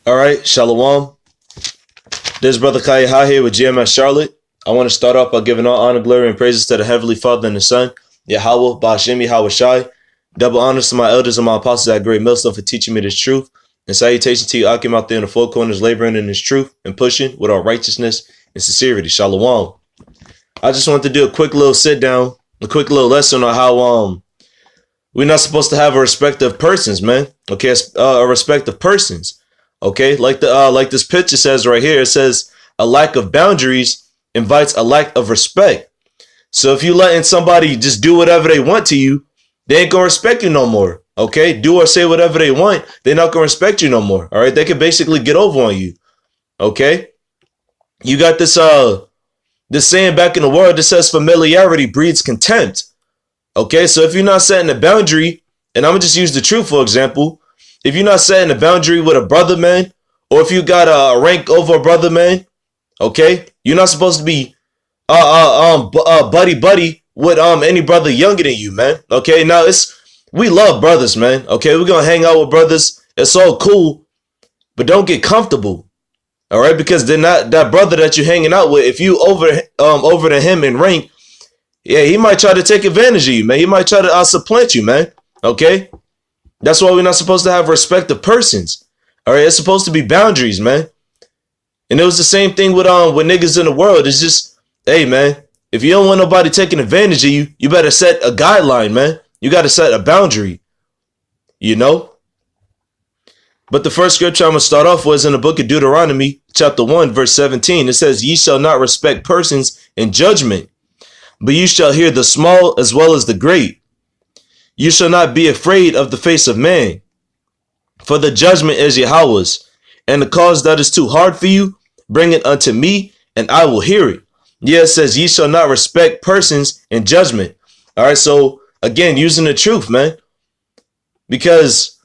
All right, Shalom. This is Brother Yahawah here with GMS Charlotte. I want to start off by giving all honor, glory, and praises to the Heavenly Father and the Son, Yahawah, Ba'ashem, Yahawashi. Double honors to my elders and my apostles at Great Millstone for teaching me this truth. And salutations to you, Akim, out there in the four corners, laboring in this truth and pushing with all righteousness and sincerity. Shalom. I just want to do a quick little sit down, a quick little lesson on how we're not supposed to have a respect of persons, man. Okay, a respect of persons. Okay, like this picture says right here, it says a lack of boundaries invites a lack of respect. So if you letting somebody just do whatever they want to you, they ain't gonna respect you no more. Okay, do or say whatever they want, they're not gonna respect you no more. All right, they can basically get over on you. Okay, you got this saying back in the world that says familiarity breeds contempt. Okay, so if you're not setting a boundary, and I'm gonna just use the truth for example. If you're not setting a boundary with a brother, man, or if you got a rank over a brother, man, okay, you're not supposed to be buddy with any brother younger than you, man. Okay, now we love brothers, man. Okay, we're gonna hang out with brothers. It's all cool, but don't get comfortable. All right, because they're not that brother that you're hanging out with. If you over to him in rank, yeah, he might try to take advantage of you, man. He might try to supplant you, man. Okay. That's why we're not supposed to have respect of persons. All right, it's supposed to be boundaries, man. And it was the same thing with niggas in the world. It's just, hey, man, if you don't want nobody taking advantage of you, you better set a guideline, man. You got to set a boundary, you know. But the first scripture I'm gonna start off was in the book of Deuteronomy, chapter 1, verse 17. It says, "Ye shall not respect persons in judgment, but you shall hear the small as well as the great. You shall not be afraid of the face of man, for the judgment is Yahawah's, and the cause that is too hard for you, bring it unto me, and I will hear it." Yeah, it says, ye shall not respect persons in judgment. All right, so again, using the truth, man, because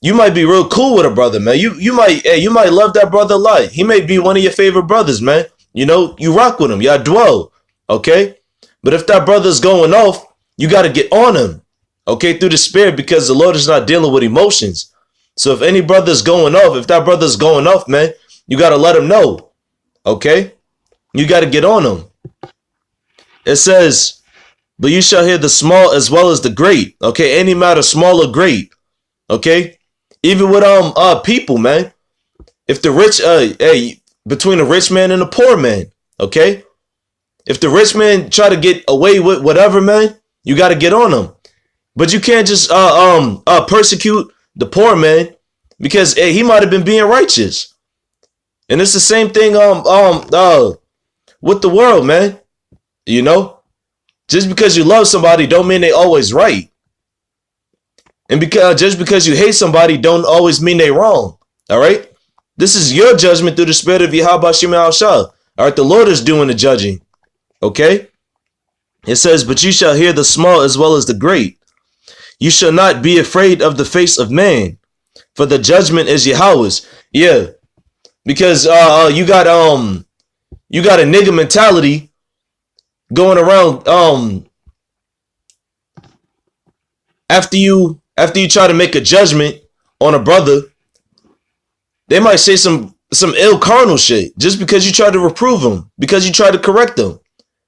you might be real cool with a brother, man. You might love that brother a lot. He may be one of your favorite brothers, man. You know, you rock with him, y'all dwell, okay? But if that brother's going off, you got to get on him. Okay, through the spirit, because the Lord is not dealing with emotions. So if any brother's going off, if that brother's going off, man, you got to let him know. Okay, you got to get on him. It says, but you shall hear the small as well as the great. Okay, any matter small or great. Okay, even with people, man. If the rich, between the rich man and the poor man. Okay, if the rich man try to get away with whatever, man, you got to get on him. But you can't just persecute the poor man because he might have been being righteous. And it's the same thing with the world, man. You know, just because you love somebody don't mean they always right. And just because you hate somebody don't always mean they wrong. All right. This is your judgment through the spirit of Yahawashi. All right. The Lord is doing the judging. Okay. It says, but you shall hear the small as well as the great. You shall not be afraid of the face of man, for the judgment is Yahawah's. Yeah, because you got a nigga mentality going around after you try to make a judgment on a brother, they might say some ill carnal shit just because you try to reprove them, because you try to correct them.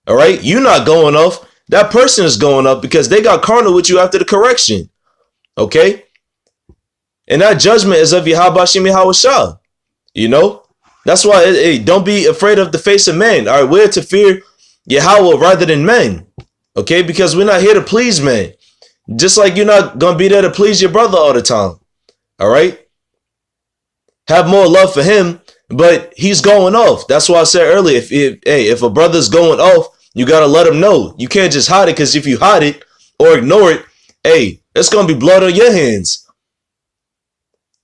All right, you not going off. That person is going up because they got carnal with you after the correction. Okay? And that judgment is of Yahawashi. You know? That's why, don't be afraid of the face of man. All right, we're to fear Yahawah rather than men. Okay? Because we're not here to please men. Just like you're not going to be there to please your brother all the time. All right? Have more love for him, but he's going off. That's why I said earlier, if a brother's going off, you got to let him know. You can't just hide it, because if you hide it or ignore it, it's going to be blood on your hands.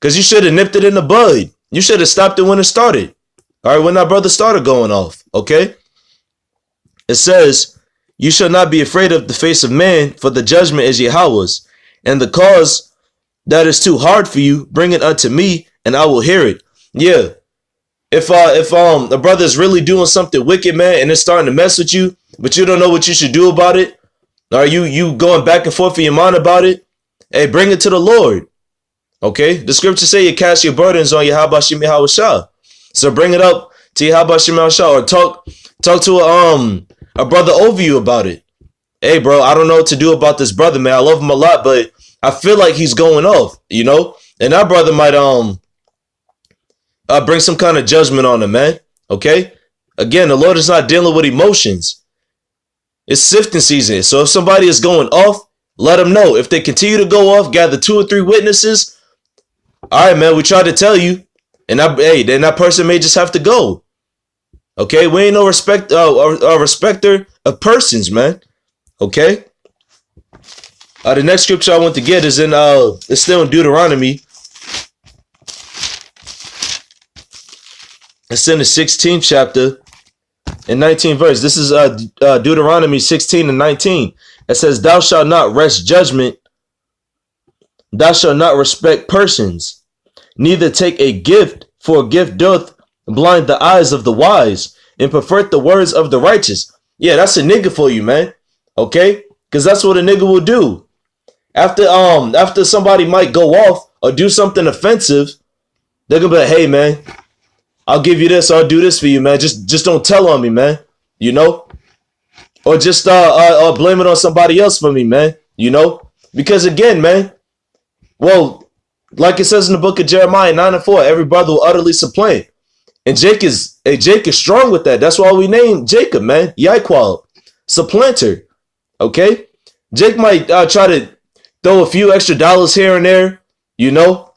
Because you should have nipped it in the bud. You should have stopped it when it started. All right, when that brother started going off, okay? It says, you shall not be afraid of the face of man, for the judgment is Yahawah's. And the cause that is too hard for you, bring it unto me, and I will hear it. Yeah. If a brother is really doing something wicked, man, and it's starting to mess with you, but you don't know what you should do about it, or you going back and forth in your mind about it, bring it to the Lord. Okay, the scripture say you cast your burdens on Yahawashi. So bring it up to Yahawashi, or talk to a brother over you about it. Hey, bro, I don't know what to do about this brother, man. I love him a lot, but I feel like he's going off, you know? And that brother might bring some kind of judgment on him, man. Okay? Again, the Lord is not dealing with emotions. It's sifting season. So if somebody is going off, let them know. If they continue to go off, gather 2 or 3 witnesses. All right, man, we tried to tell you. And then that person may just have to go. Okay? We ain't no respecter of persons, man. Okay? The next scripture I want to get is it's still in Deuteronomy. It's in the 16th chapter and 19th verse. This is Deuteronomy 16 and 19. It says, thou shalt not wrest judgment. Thou shalt not respect persons. Neither take a gift, for a gift doth blind the eyes of the wise and pervert the words of the righteous. Yeah, that's a nigga for you, man. Okay? Because that's what a nigga will do. After somebody might go off or do something offensive, they're gonna be like, hey, man, I'll give you this, or I'll do this for you, man. Just don't tell on me, man. You know? Or just blame it on somebody else for me, man. You know? Because again, man, well, like it says in the book of Jeremiah 9 and 4, every brother will utterly supplant. And Jake is strong with that. That's why we named Jacob, man. Yahawah, supplanter. Okay? Jake might try to throw a few extra dollars here and there. You know?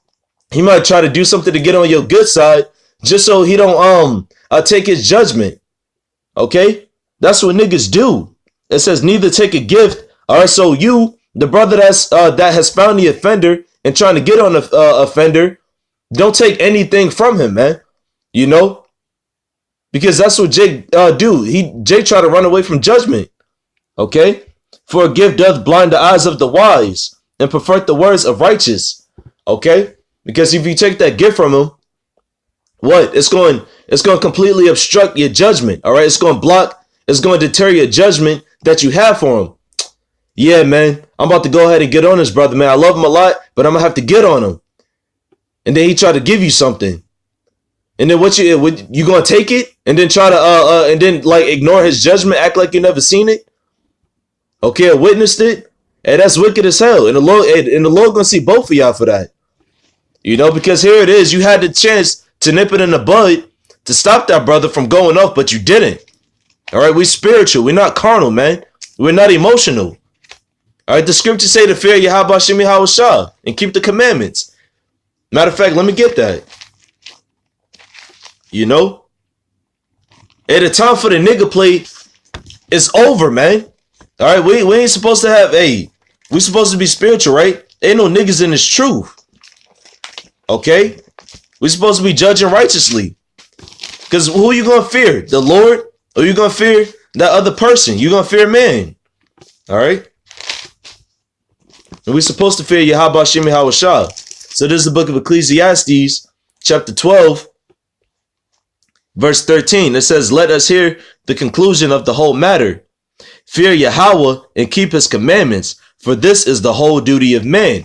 He might try to do something to get on your good side, just so he don't take his judgment. Okay? That's what niggas do. It says neither take a gift. All right, so you, the brother that has found the offender and trying to get on the offender, don't take anything from him, man. You know? Because that's what Jake do. Jake try to run away from judgment. Okay? For a gift doth blind the eyes of the wise and pervert the words of righteous. Okay? Because if you take that gift from him, what? It's going to completely obstruct your judgment. All right? It's going to block, it's going to deter your judgment that you have for him. Yeah, man. I'm about to go ahead and get on this brother, man. I love him a lot, but I'm going to have to get on him. And then he try to give you something. And then what you going to take it and then try to and then like ignore his judgment, act like you never seen it? Okay, I witnessed it. And that's wicked as hell. And the Lord going to see both of y'all for that. You know, because here it is. You had the chance to nip it in the bud to stop that brother from going off, but you didn't. All right, we spiritual. We're not carnal, man. We're not emotional. All right, the scriptures say to fear Yahawashi and keep the commandments. Matter of fact, let me get that. You know? At the time for the nigga play is over, man. All right, we ain't supposed to have, we supposed to be spiritual, right? Ain't no niggas in this truth. Okay? We supposed to be judging righteously. Because who you going to fear? The Lord? Or you going to fear that other person? You going to fear man. All right? And we supposed to fear Yahawashi. So this is the book of Ecclesiastes, chapter 12, verse 13. It says, let us hear the conclusion of the whole matter. Fear Yahawah and keep his commandments, for this is the whole duty of man.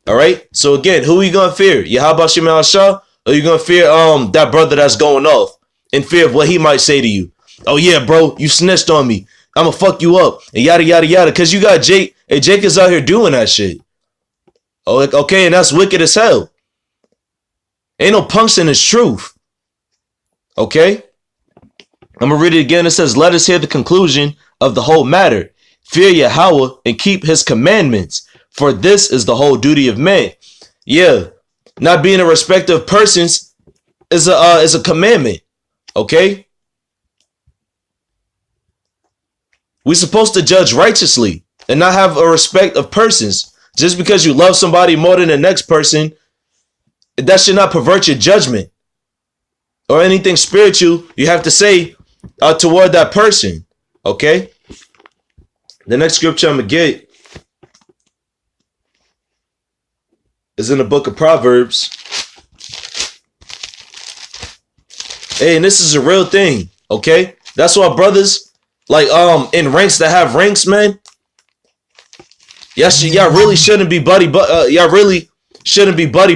All right? So again, who are you going to fear? Yahawashi, or you going to fear that brother that's going off in fear of what he might say to you? Oh yeah, bro, you snitched on me. I'm going to fuck you up and yada, yada, yada. Because you got Jake. Hey, Jake is out here doing that shit. Oh, okay, and that's wicked as hell. Ain't no punks in his truth. Okay? I'm going to read it again. It says, let us hear the conclusion of the whole matter. Fear Yahawah and keep his commandments, for this is the whole duty of man. Yeah, not being a respecter of persons is a commandment. Okay? We're supposed to judge righteously and not have a respect of persons. Just because you love somebody more than the next person, that should not pervert your judgment or anything spiritual you have to say toward that person. Okay? The next scripture I'm going to get is in the book of Proverbs. Hey, and this is a real thing. Okay? That's why brothers, like in ranks that have ranks, man, y'all really shouldn't be y'all really shouldn't be buddy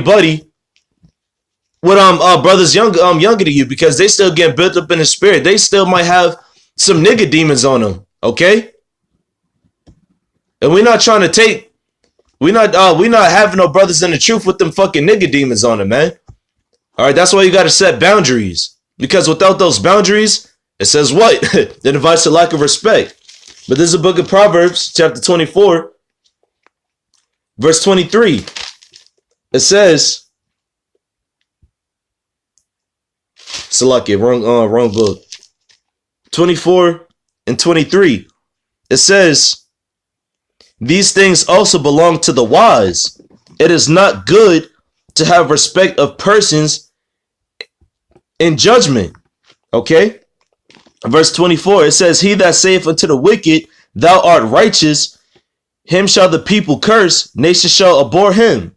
with brothers younger than you, because they still get built up in the spirit. They still might have some nigga demons on them. Okay, and we're not trying to take. We not having no brothers in the truth with them fucking nigga demons on them, man. All right, that's why you got to set boundaries, because without those boundaries, it says what? It invites a lack of respect. But this is the book of Proverbs, chapter 24, verse 23. It says, Salakia, wrong book. 24 and 23. It says, these things also belong to the wise. It is not good to have respect of persons in judgment. Okay? Verse 24, it says, he that saith unto the wicked, thou art righteous, him shall the people curse, nations shall abhor him.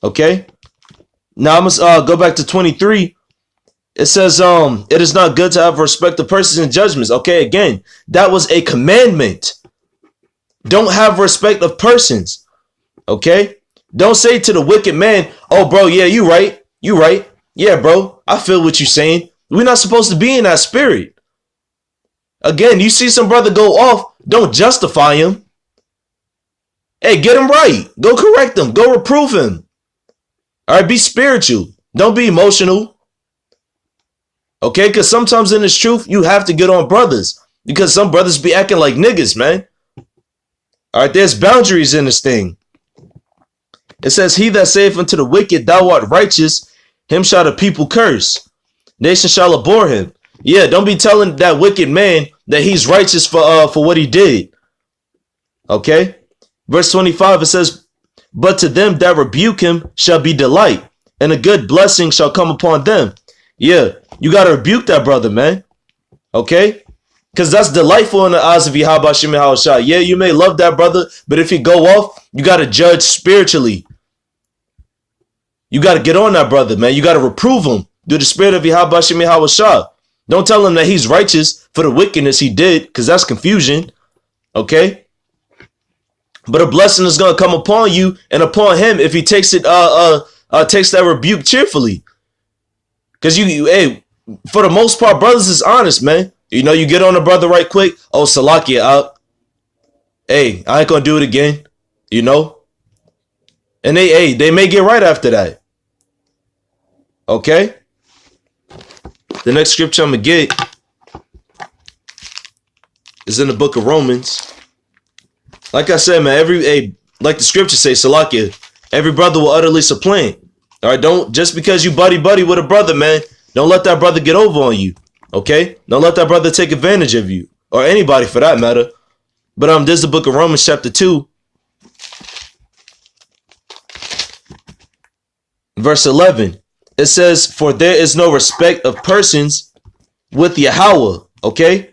Okay? Now I must go back to 23. It says, it is not good to have respect of persons in judgments. Okay, again, that was a commandment. Don't have respect of persons. Okay? Don't say to the wicked man, oh, bro, yeah, you right. You right. Yeah, bro, I feel what you're saying. We're not supposed to be in that spirit. Again, you see some brother go off, don't justify him. Hey, get him right. Go correct him. Go reprove him. All right, be spiritual. Don't be emotional. Okay, because sometimes in this truth, you have to get on brothers, because some brothers be acting like niggas, man. All right, there's boundaries in this thing. It says, he that saith unto the wicked, thou art righteous, him shall the people curse. Nation shall abhor him. Yeah, don't be telling that wicked man that he's righteous for what he did. Okay? Verse 25, it says, but to them that rebuke him shall be delight, and a good blessing shall come upon them. Yeah, you got to rebuke that brother, man. Okay? Because that's delightful in the eyes of Yahawashi and Yahawashi. Yeah, you may love that brother, but if he go off, you got to judge spiritually. You got to get on that brother, man. You got to reprove him through the spirit of Yahawashi and Yahawashi. Don't tell him that he's righteous for the wickedness he did, because that's confusion. Okay? But a blessing is going to come upon you and upon him if he takes it, takes that rebuke cheerfully. Because hey, for the most part, brothers is honest, man. You know, you get on a brother right quick. Oh, Salakia out. Hey, I ain't gonna do it again. You know? And they may get right after that. Okay? The next scripture I'm gonna get is in the book of Romans. Like I said, man, like the scripture say, Salakia, every brother will utterly supplant. All right, don't, just because you buddy with a brother, man, don't let that brother get over on you. Okay? Don't let that brother take advantage of you, or anybody for that matter. But this is the book of Romans chapter 2, verse 11. It says, for there is no respect of persons with Yahawah. Okay?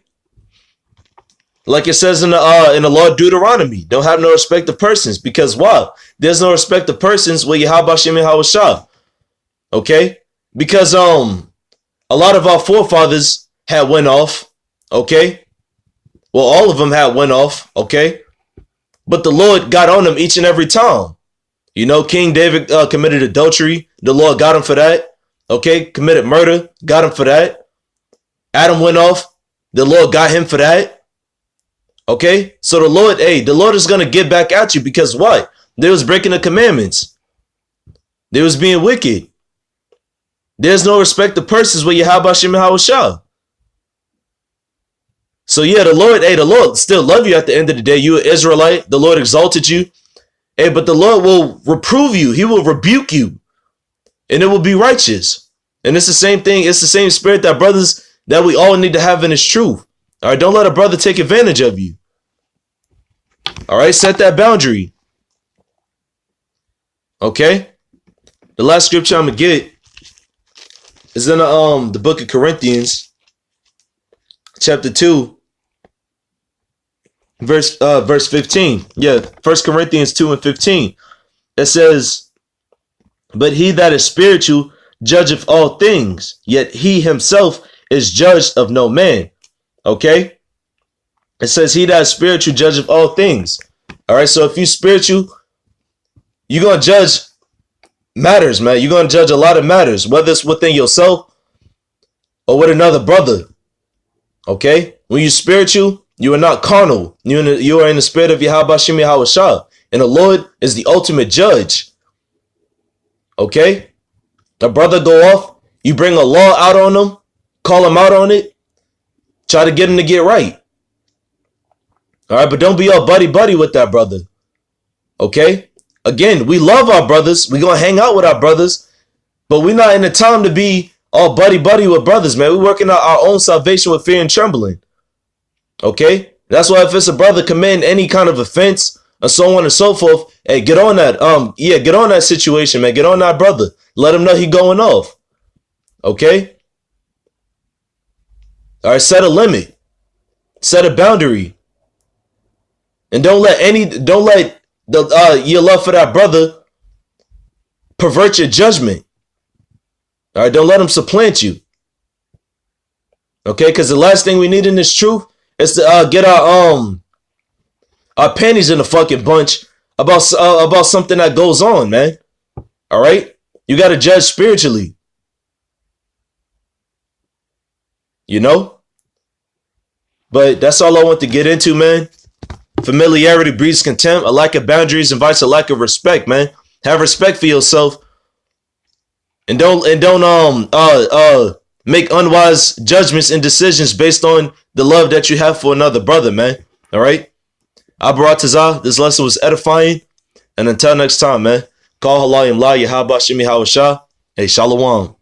Like it says in the law of Deuteronomy, don't have no respect of persons, because why? There's no respect of persons with Yahawashi and Yahawashi. Okay? Because a lot of our forefathers had went off. Okay? Well, all of them had went off. Okay? But the Lord got on them each and every time. You know, King David committed adultery. The Lord got him for that. Okay? Committed murder. Got him for that. Adam went off. The Lord got him for that. Okay? So the Lord is going to get back at you, because what? They was breaking the commandments. They was being wicked. There's no respect of persons with Yahawashi and Yahawashi. So yeah, the Lord still love you at the end of the day. You an Israelite. The Lord exalted you. Hey, but the Lord will reprove you. He will rebuke you. And it will be righteous. And it's the same thing. It's the same spirit that we all need to have in His truth. All right, don't let a brother take advantage of you. All right, set that boundary. Okay? The last scripture I'm going to get is in the book of Corinthians, chapter 2, verse 15. Yeah, 1 Corinthians 2 and 15. It says, but he that is spiritual judgeth all things, yet he himself is judged of no man. Okay? It says he that is spiritual judgeth all things. All right, so if you spiritual, you're going to judge matters, man. You're going to judge a lot of matters, whether it's within yourself or with another brother. Okay? When you're spiritual, you are not carnal. You are in the spirit of Yahawashi, Yahawashi. And the Lord is the ultimate judge. Okay? The brother go off, you bring a law out on them, call him out on it, try to get him to get right. All right, but don't be all buddy-buddy with that brother. Okay? Again, we love our brothers. We're going to hang out with our brothers, but we're not in the time to be all buddy-buddy with brothers, man. We're working out our own salvation with fear and trembling. Okay? That's why if it's a brother committing any kind of offense and so on and so forth, hey, get on that. Get on that situation, man. Get on that brother. Let him know he going off. Okay? All right, set a limit. Set a boundary. And don't let your love for that brother pervert your judgment. All right, don't let him supplant you. Okay, because the last thing we need in this truth is to get our panties in a fucking bunch about something that goes on, man. All right, you got to judge spiritually. You know, but that's all I want to get into, man. Familiarity breeds contempt. A lack of boundaries invites a lack of respect, man. Have respect for yourself, and don't make unwise judgments and decisions based on the love that you have for another brother, man. All right. Abaratazah, this lesson was edifying, and until next time, man. Call halalyam la Yahawashi Yahawashi. Hey, shalom.